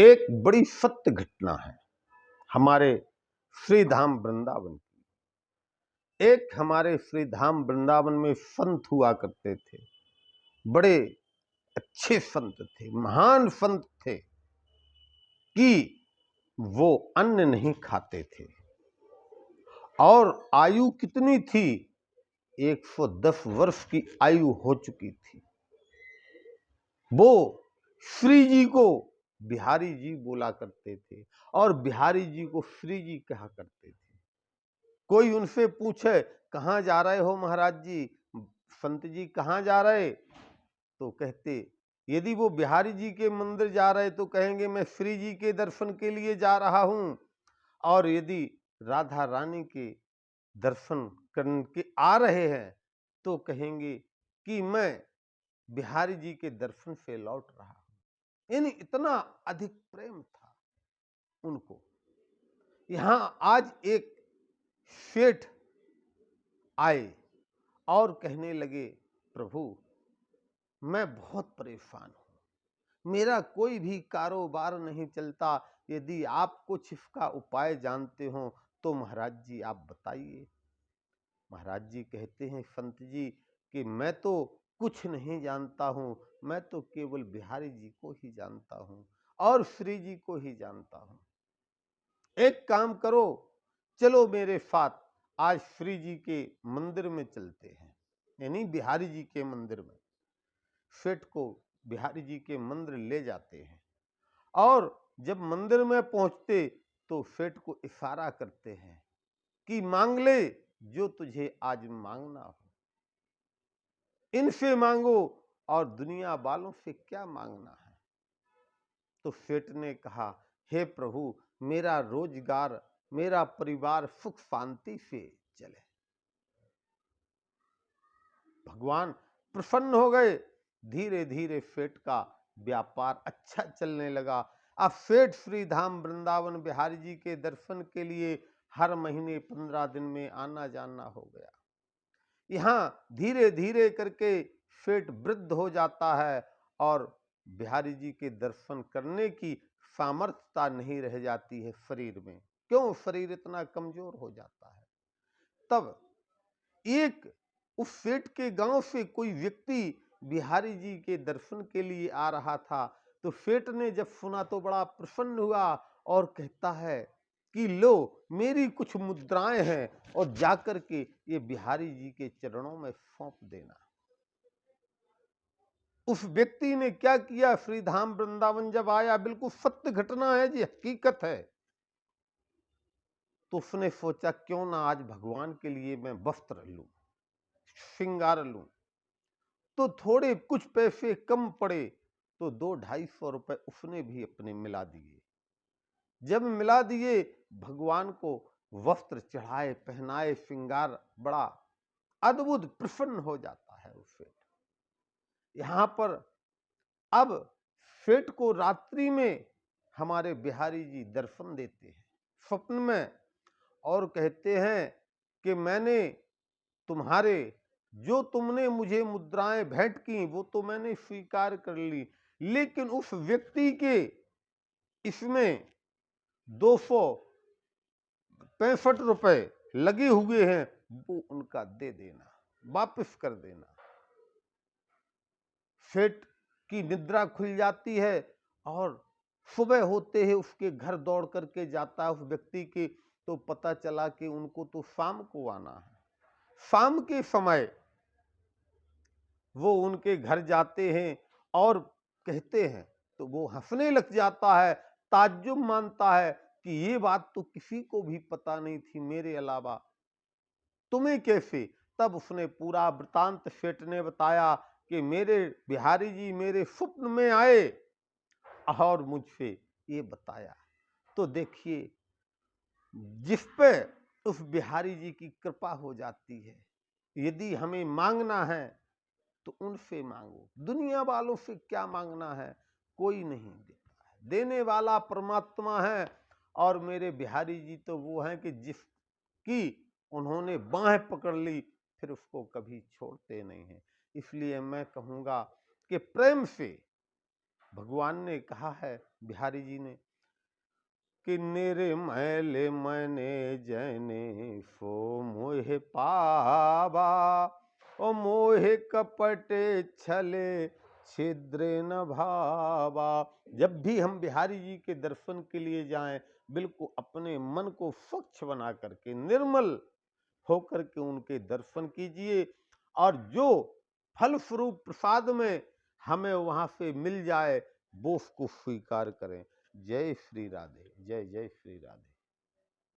एक बड़ी सत्य घटना है हमारे श्री धाम वृंदावन की। एक हमारे श्री धाम वृंदावन में संत हुआ करते थे, बड़े अच्छे संत थे, महान संत थे कि वो अन्न नहीं खाते थे। और आयु कितनी थी? 110 वर्ष की आयु हो चुकी थी। वो श्री जी को बिहारी जी बोला करते थे और बिहारी जी को श्री जी कहा करते थे। कोई उनसे पूछे कहाँ जा रहे हो महाराज जी, संत जी कहाँ जा रहे, तो कहते, यदि वो बिहारी जी के मंदिर जा रहे तो कहेंगे मैं श्री जी के दर्शन के लिए जा रहा हूं, और यदि राधा रानी के दर्शन करके आ रहे हैं तो कहेंगे कि मैं बिहारी जी के दर्शन से लौट रहा हूं। यानी इतना अधिक प्रेम था उनको। यहां आज एक सेठ आए और कहने लगे, प्रभु मैं बहुत परेशान हूं, मेरा कोई भी कारोबार नहीं चलता, यदि आप कुछ इसका उपाय जानते हो तो महाराज जी आप बताइए। महाराज जी कहते हैं, संत जी कि मैं तो कुछ नहीं जानता हूं, मैं तो केवल बिहारी जी को ही जानता हूं और श्री जी को ही जानता हूं। एक काम करो, चलो मेरे साथ, आज श्री जी के मंदिर में चलते हैं, यानी बिहारी जी के मंदिर में। सेठ को बिहारी जी के मंदिर ले जाते हैं और जब मंदिर में पहुंचते तो सेठ को इशारा करते हैं कि मांग ले जो तुझे आज मांगना हो, इनसे मांगो और दुनिया वालों से क्या मांगना है। तो सेठ ने कहा, हे प्रभु मेरा रोजगार, मेरा परिवार सुख शांति से चले। भगवान प्रसन्न हो गए। धीरे धीरे सेठ का व्यापार अच्छा चलने लगा। अब सेठ श्री धाम वृंदावन बिहारी जी के दर्शन के लिए हर महीने 15 दिन में आना जाना हो गया। यहाँ धीरे धीरे करके सेठ वृद्ध हो जाता है और बिहारी जी के दर्शन करने की सामर्थ्यता नहीं रह जाती है शरीर में। क्यों? शरीर इतना कमजोर हो जाता है। तब एक उस सेठ के गांव से कोई व्यक्ति बिहारी जी के दर्शन के लिए आ रहा था। तो सेठ ने जब सुना तो बड़ा प्रसन्न हुआ और कहता है कि लो मेरी कुछ मुद्राएं हैं और जाकर के ये बिहारी जी के चरणों में सौंप देना। उस व्यक्ति ने क्या किया? श्री धाम वृंदावन जब आया, बिल्कुल सत्य घटना है जी, हकीकत है, तो उसने सोचा क्यों ना आज भगवान के लिए मैं वस्त्र लूं, श्रृंगार लूं। तो थोड़े कुछ पैसे कम पड़े तो 200-250 रुपए उसने भी अपने मिला दिए। जब मिला दिए, भगवान को वस्त्र चढ़ाए, पहनाए, श्रृंगार, बड़ा अद्भुत प्रसन्न हो जाता है उस सेठ। यहां पर अब सेठ को रात्रि में हमारे बिहारी जी दर्शन देते हैं स्वप्न में और कहते हैं कि मैंने तुम्हारे, जो तुमने मुझे मुद्राएं भेंट की वो तो मैंने स्वीकार कर ली, लेकिन उस व्यक्ति के इसमें 265 रुपए लगे हुए हैं, वो उनका दे देना, वापस कर देना। सेठ की निद्रा खुल जाती है और सुबह होते ही उसके घर दौड़ करके जाता है उस व्यक्ति के। तो पता चला कि उनको तो शाम को आना है। शाम के समय वो उनके घर जाते हैं और कहते हैं, तो वो हंसने लग जाता है, ताज्जुब मानता है कि ये बात तो किसी को भी पता नहीं थी मेरे अलावा, तुम्हें कैसे? तब उसने पूरा वृतांत सेठ ने बताया कि मेरे बिहारी जी मेरे स्वप्न में आए और मुझसे ये बताया। तो देखिए, जिस पे उस बिहारी जी की कृपा हो जाती है। यदि हमें मांगना है तो उनसे मांगो, दुनिया वालों से क्या मांगना है? कोई नहीं देता है, देने वाला परमात्मा है। और मेरे बिहारी जी तो वो हैं कि जिसकी उन्होंने बाहें पकड़ ली फिर उसको कभी छोड़ते नहीं हैं। इसलिए मैं कहूँगा कि प्रेम से भगवान ने कहा है बिहारी जी ने कि निरे मैले मैंने जैने सो मोहे पावा ओ मोहे कपटे छले छिद्रे न भावा। जब भी हम बिहारी जी के दर्शन के लिए जाएं, बिल्कुल अपने मन को स्वच्छ बना करके, निर्मल होकर के उनके दर्शन कीजिए, और जो फल स्वरूप प्रसाद में हमें वहां से मिल जाए वो उसको स्वीकार करें। जय श्री राधे, जय जय श्री राधे।